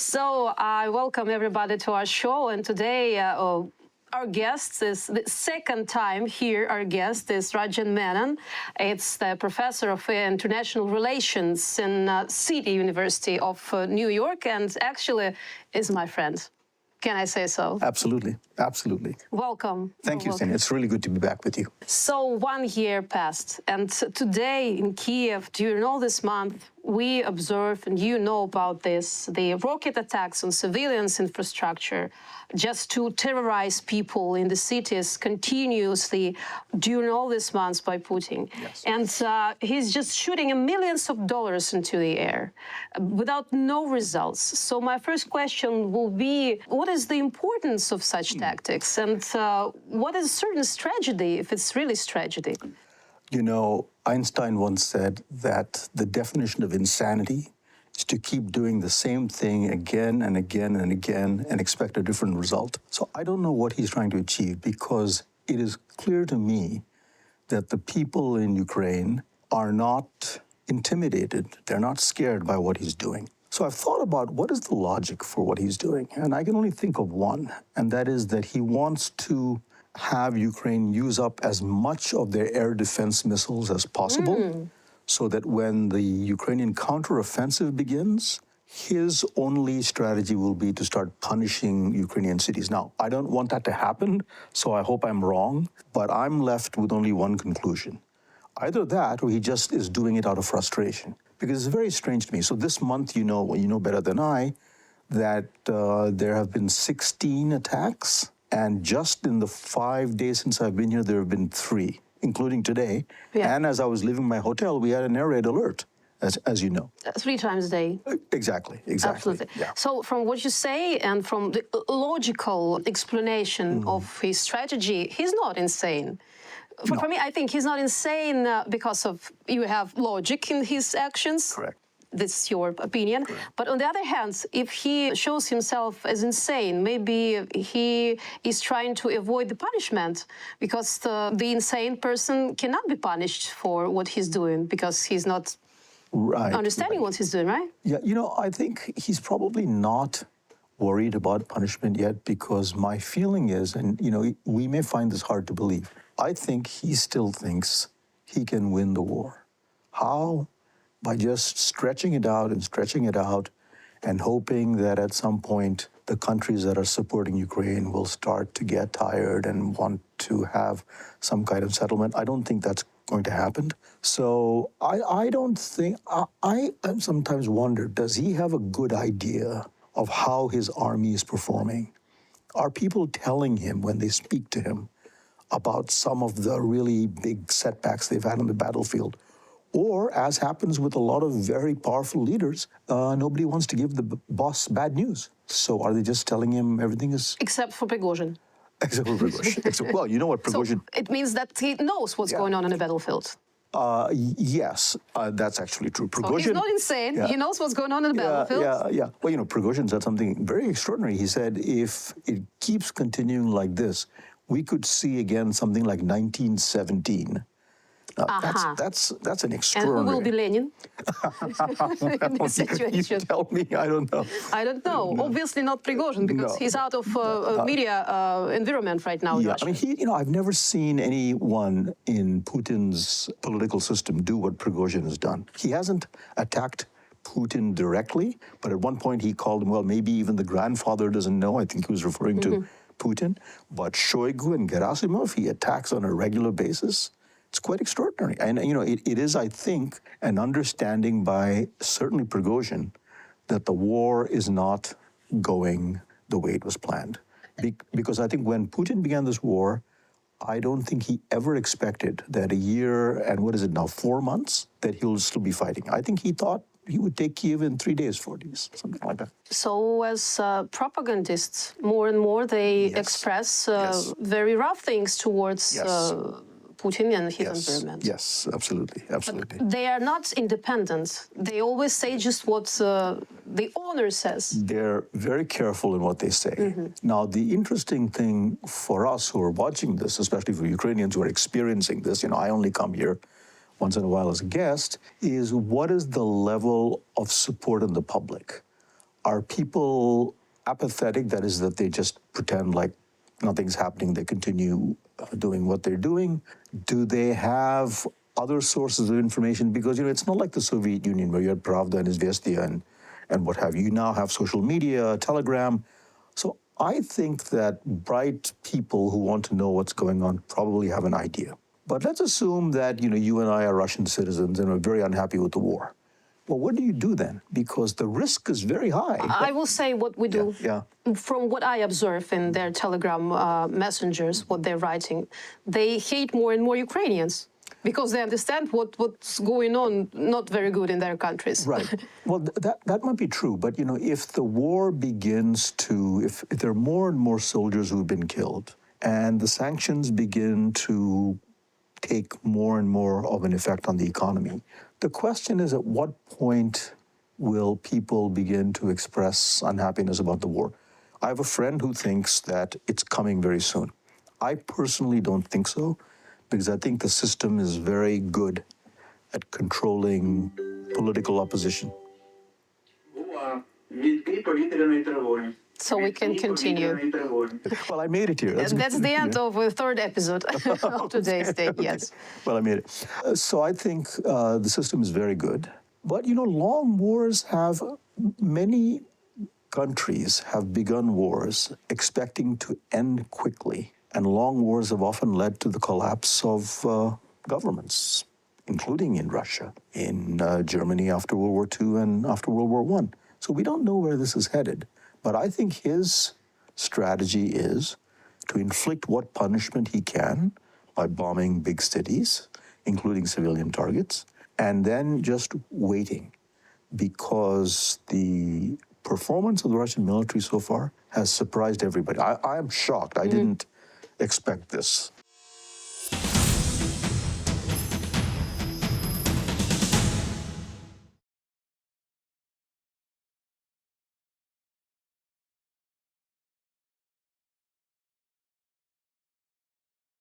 So I welcome everybody to our show, and today our guest is the second time here. Our guest is Rajan Menon. It's the professor of international relations in City University of New York, and actually is my friend. Can I say so? Absolutely, absolutely. Welcome. Thank you, Steny. It's really good to be back with you. So 1 year passed, and today in Kiev, during all this month, we observe, and you know about this, the rocket attacks on civilians' infrastructure just to terrorize people in the cities continuously during all these months by Putin. Yes. And he's just shooting millions of dollars into the air without no results. So my first question will be, what is the importance of such tactics? And what is certain tragedy, if it's really tragedy? You know, Einstein once said that the definition of insanity is to keep doing the same thing again and again and again and expect a different result. So I don't know what he's trying to achieve, because it is clear to me that the people in Ukraine are not intimidated. They're not scared by what he's doing. So I've thought about what is the logic for what he's doing. And I can only think of one, and that is that he wants to have Ukraine use up as much of their air defense missiles as possible, so that when the Ukrainian counteroffensive begins, his only strategy will be to start punishing Ukrainian cities. Now, I don't want that to happen, so I hope I'm wrong, but I'm left with only one conclusion. Either that, or he just is doing it out of frustration. Because it's very strange to me. So this month, you know better than I, that there have been 16 attacks. And just in the 5 days since I've been here, there have been 3, including today. Yeah. And as I was leaving my hotel, we had an air raid alert, as you know. 3 times a day. Exactly. Absolutely. Yeah. So from what you say and from the logical explanation of his strategy, he's not insane. For me, I think he's not insane because of you have logic in his actions. Correct. This is your opinion. Correct. But on the other hand, if he shows himself as insane, maybe he is trying to avoid the punishment, because the insane person cannot be punished for what he's doing because he's not understanding what he's doing, right? Yeah, I think he's probably not worried about punishment yet, because my feeling is, and we may find this hard to believe, I think he still thinks he can win the war. How? By just stretching it out and hoping that at some point the countries that are supporting Ukraine will start to get tired and want to have some kind of settlement. I don't think that's going to happen. So I don't think, I sometimes wonder, does he have a good idea of how his army is performing? Are people telling him when they speak to him about some of the really big setbacks they've had on the battlefield? Or, as happens with a lot of very powerful leaders, nobody wants to give the boss bad news. So are they just telling him everything is... Except for Prigozhin. Except for Prigozhin. Well, you know what Prigozhin... So it means that he knows what's going on in the battlefield. Yes, that's actually true. Prigozhin, so he's not insane. Yeah. He knows what's going on in the battlefield. Yeah. Well, Prigozhin said something very extraordinary. He said, if it keeps continuing like this, we could see again something like 1917. That's an extraordinary... And who will be Lenin in this situation? You tell me, I don't know. I don't know. No. Obviously not Prigozhin, because he's out of media environment right now. Yeah, I mean, I've never seen anyone in Putin's political system do what Prigozhin has done. He hasn't attacked Putin directly, but at one point he called him, well, maybe even the grandfather doesn't know. I think he was referring to Putin. But Shoigu and Gerasimov, he attacks on a regular basis. It's quite extraordinary. And, it is, I think, an understanding by certainly Prigozhin that the war is not going the way it was planned. Because I think when Putin began this war, I don't think he ever expected that a year and 4 months, that he'll still be fighting. I think he thought he would take Kiev in 3 days, 4 days, something like that. So as propagandists, more and more they express very rough things towards Putin and his environment. Yes, absolutely. But they are not independent. They always say just what the owner says. They're very careful in what they say. Now, the interesting thing for us who are watching this, especially for Ukrainians who are experiencing this, I only come here once in a while as a guest, is what is the level of support in the public? Are people apathetic? That is, that they just pretend like nothing's happening, they continue doing what they're doing? Do they have other sources of information? Because, it's not like the Soviet Union where you had Pravda and Izvestia and what have you. You now have social media, Telegram. So I think that bright people who want to know what's going on probably have an idea. But let's assume that, you and I are Russian citizens and are very unhappy with the war. Well, what do you do then? Because the risk is very high. I will say what we do. Yeah. From what I observe in their Telegram messengers, what they're writing, they hate more and more Ukrainians because they understand what's going on not very good in their countries. Right. Well, that might be true. But, if the war begins to, if there are more and more soldiers who've been killed and the sanctions begin to take more and more of an effect on the economy, the question is, at what point will people begin to express unhappiness about the war? I have a friend who thinks that it's coming very soon. I personally don't think so, because I think the system is very good at controlling political opposition. So we can continue. Well, I made it here. That's the end of the third episode of today's day, yes. Well, I made it. So I think the system is very good. But, long wars have, many countries have begun wars expecting to end quickly. And long wars have often led to the collapse of governments, including in Russia, in Germany after World War II and after World War I. So we don't know where this is headed. But I think his strategy is to inflict what punishment he can by bombing big cities, including civilian targets, and then just waiting, because the performance of the Russian military so far has surprised everybody. I am shocked. I didn't expect this.